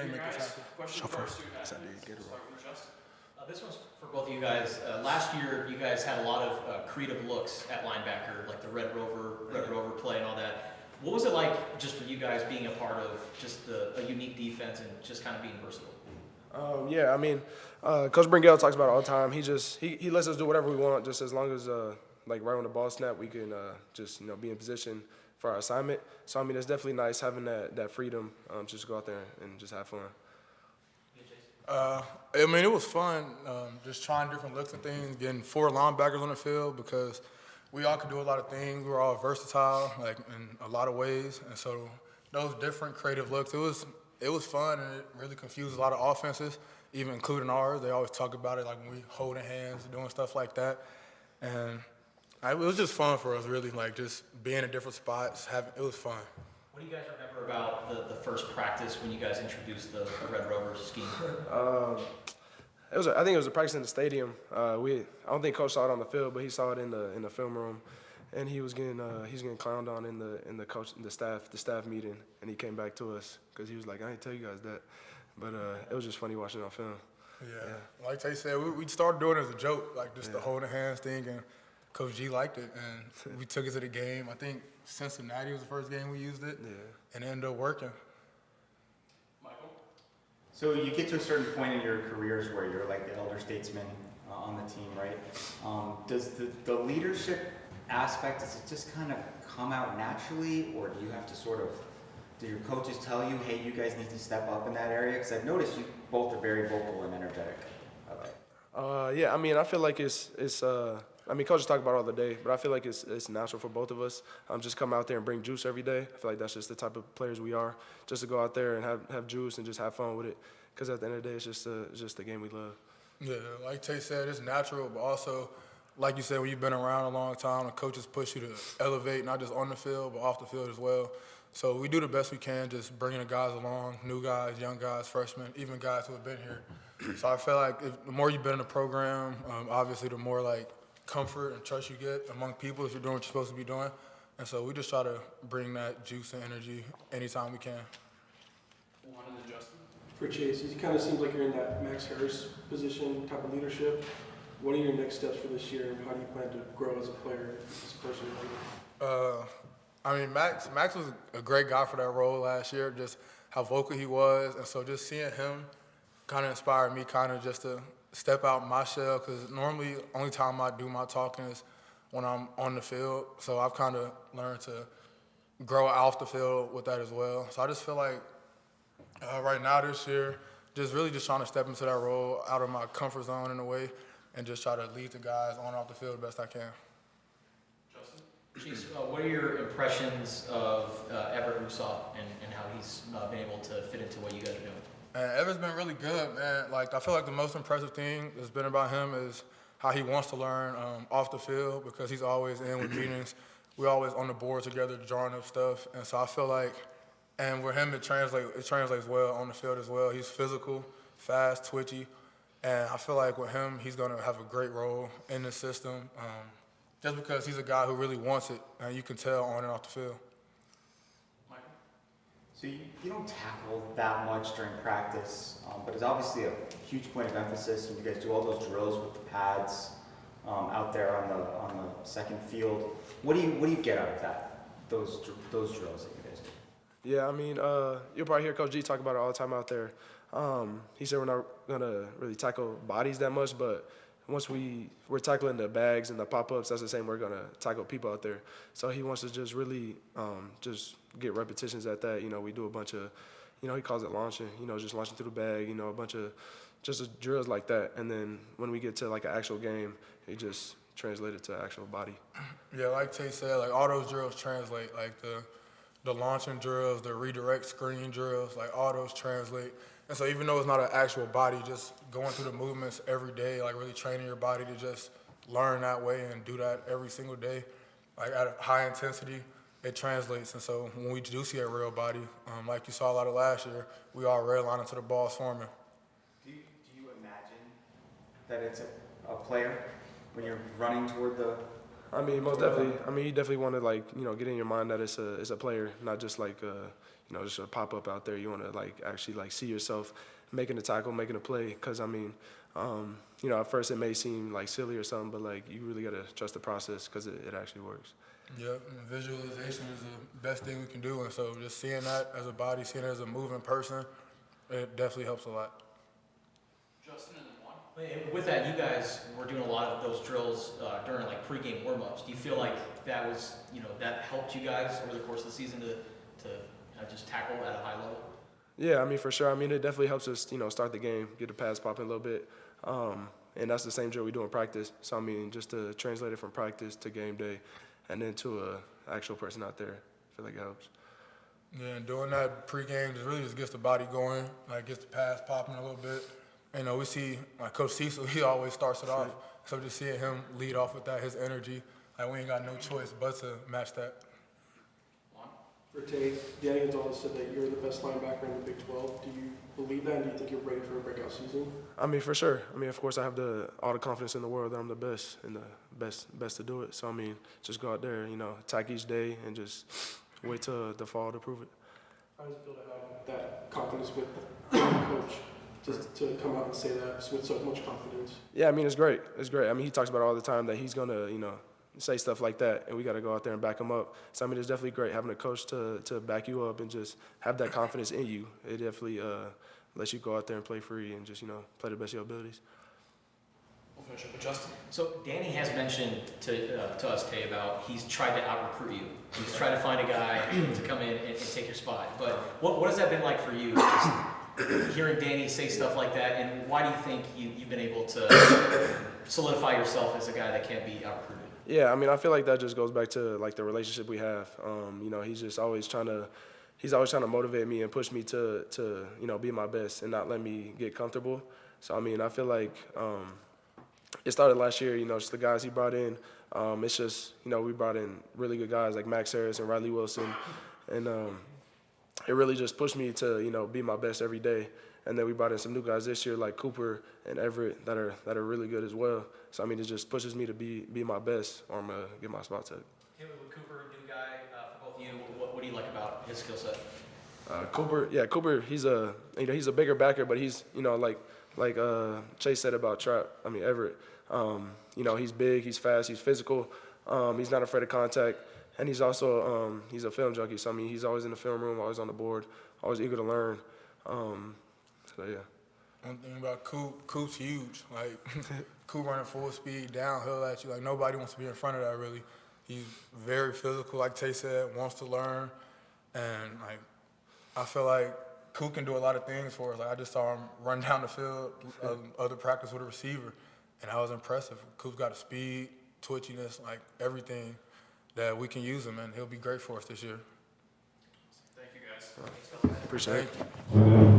you guys. Question first. This one's for both of you guys. Last year, you guys had a lot of creative looks at linebacker, like the Red Rover play and all that. What was it like just for you guys being a part of just a unique defense and just kind of being versatile? Yeah, I mean, Coach Bringell talks about it all the time. He lets us do whatever we want, just as long as like right when the ball snap, we can just be in position for our assignment. So I mean, it's definitely nice having that freedom, just to go out there and just have fun. I mean, it was fun, just trying different looks and things, getting 4 linebackers on the field because we all could do a lot of things. We were all versatile, like in a lot of ways, and so those different creative looks, it was fun, and it really confused a lot of offenses, even including ours. They always talk about it, like when we holding hands, doing stuff like that, and it was just fun for us, really, like just being in different spots. It was fun. What do you guys remember about the first practice when you guys introduced the Red Rover scheme? I think it was a practice in the stadium. I don't think Coach saw it on the field, but he saw it in the film room, and he was getting clowned on in the staff meeting, and he came back to us because he was like, I didn't tell you guys that, but it was just funny watching it on film. Yeah. Like Taye said, we started doing it as a joke, like just the holding hands thing, and Coach G liked it, and we took it to the game. I think Cincinnati was the first game we used it, and it ended up working. Michael? So you get to a certain point in your careers where you're like the elder statesman on the team, right? Does the leadership aspect, does it just kind of come out naturally, or do you have to do your coaches tell you, hey, you guys need to step up in that area? Because I've noticed you both are very vocal and energetic. Yeah, I mean, I feel like it's I mean, coaches talk about it all the day, but I feel like it's natural for both of us. Just come out there and bring juice every day. I feel like that's just the type of players we are, just to go out there and have juice and just have fun with it. Because at the end of the day, it's just the game we love. Yeah, like Taye said, it's natural, but also, like you said, when you've been around a long time, the coaches push you to elevate, not just on the field, but off the field as well. So we do the best we can, just bringing the guys along, new guys, young guys, freshmen, even guys who have been here. So I feel like the more you've been in the program, obviously the more like comfort and trust you get among people if you're doing what you're supposed to be doing. And so we just try to bring that juice and energy anytime we can. One of the Justin. For Chase, it kind of seems like you're in that Max Harris position type of leadership. What are your next steps for this year, and how do you plan to grow as a player, as a person? I mean, Max was a great guy for that role last year, just how vocal he was. And so just seeing him kind of inspired me kind of just to step out my shell, because normally only time I do my talking is when I'm on the field. So I've kind of learned to grow off the field with that as well. So I just feel like right now this year, just really just trying to step into that role out of my comfort zone in a way and just try to lead the guys on and off the field the best I can. Justin? Chiefs, what are your impressions of Everett Usopp and how he's been able to fit into what you guys are doing? Everett's been really good, man. Like, I feel like the most impressive thing that's been about him is how he wants to learn off the field, because he's always in with meetings. We're always on the board together drawing up stuff. And so I feel like, and with him, it translates well on the field as well. He's physical, fast, twitchy. And I feel like with him, he's going to have a great role in the system just because he's a guy who really wants it, and you can tell on and off the field. So you don't tackle that much during practice, but it's obviously a huge point of emphasis, and you guys do all those drills with the pads out there on the second field. What do you get out of that? Those drills that you guys do? Yeah, I mean, you'll probably hear Coach G talk about it all the time out there. He said we're not gonna really tackle bodies that much, but once we're tackling the bags and the pop-ups, that's the same we're gonna tackle people out there. So he wants to just really just get repetitions at that. You know, we do a bunch of, he calls it launching. Just launching through the bag. A bunch of just drills like that. And then when we get to like an actual game, he just translate it to actual body. Yeah, like Taye said, like all those drills translate. Like the launching drills, the redirect screen drills, like all those translate. And so even though it's not an actual body, just going through the movements every day, like really training your body to just learn that way and do that every single day, like at a high intensity, it translates. And so when we do see a real body, like you saw a lot of last year, we all redline until the ball's forming. Do you imagine that it's a player when you're running toward the... I mean, most definitely. I mean, you definitely want to get in your mind that it's a player, not just like just a pop up out there. You want to actually see yourself making a tackle, making a play. Because at first it may seem silly or something, but you really gotta trust the process because it actually works. Yep, and visualization is the best thing we can do, and so just seeing that as a body, seeing it as a moving person, it definitely helps a lot. Justin and then one. With that, you guys were doing a lot of those drills during pregame warm-ups. Do you feel like that was, that helped you guys over the course of the season to just tackle at a high level? Yeah, for sure. It definitely helps us, start the game, get the pads popping a little bit. And that's the same drill we do in practice. So, just to translate it from practice to game day and then to an actual person out there, I feel like it helps. Yeah, and doing that pregame just gets the body going, gets the pads popping a little bit. We see Coach Cecil, he always starts it off. So just seeing him lead off with that, his energy, we ain't got no choice but to match that. For Taye, Danny Gonzalez said that you're the best linebacker in the Big 12. Do you believe that, and do you think you're ready for a breakout season? For sure. Of course, I have all the confidence in the world that I'm the best and the best to do it. So, just go out there, attack each day and just wait till the fall to prove it. How does it feel to have that confidence with the coach, just to come out and say that with so much confidence? Yeah, it's great. It's great. he talks about it all the time that he's going to, say stuff like that, and we got to go out there and back him up. So, it's definitely great having a coach to back you up and just have that confidence in you. It definitely lets you go out there and play free and just, play the best of your abilities. We'll finish up with Justin. So Danny has mentioned to us, Taye, about he's tried to out-recruit you. He's tried to find a guy to come in and take your spot. But what has that been like for you, just hearing Danny say stuff like that, and why do you think you've been able to solidify yourself as a guy that can't be out-recruited? Yeah, I feel like that just goes back to the relationship we have. He's just always trying to motivate me and push me to be my best and not let me get comfortable. So I feel like it started last year. Just the guys he brought in. It's just we brought in really good guys like Max Harris and Riley Wilson, and it really just pushed me to be my best every day. And then we brought in some new guys this year like Cooper and Everett that are really good as well. So it just pushes me to be my best, or I'm gonna get my spot took. With Cooper, new guy for both of you. What do you like about his skill set? Cooper, he's a bigger backer, but he's like Chase said about Everett. He's big, he's fast, he's physical. He's not afraid of contact, and he's also he's a film junkie. So he's always in the film room, always on the board, always eager to learn. So yeah. One thing about Coop's huge. Coop running full speed downhill at you. Nobody wants to be in front of that really. He's very physical, like Taye said, wants to learn, and I feel like Coop can do a lot of things for us. I just saw him run down the field, other practice with a receiver, and that was impressive. Coop's got a speed, twitchiness, everything that we can use him, and he'll be great for us this year. Thank you, guys. Appreciate it. Thank you.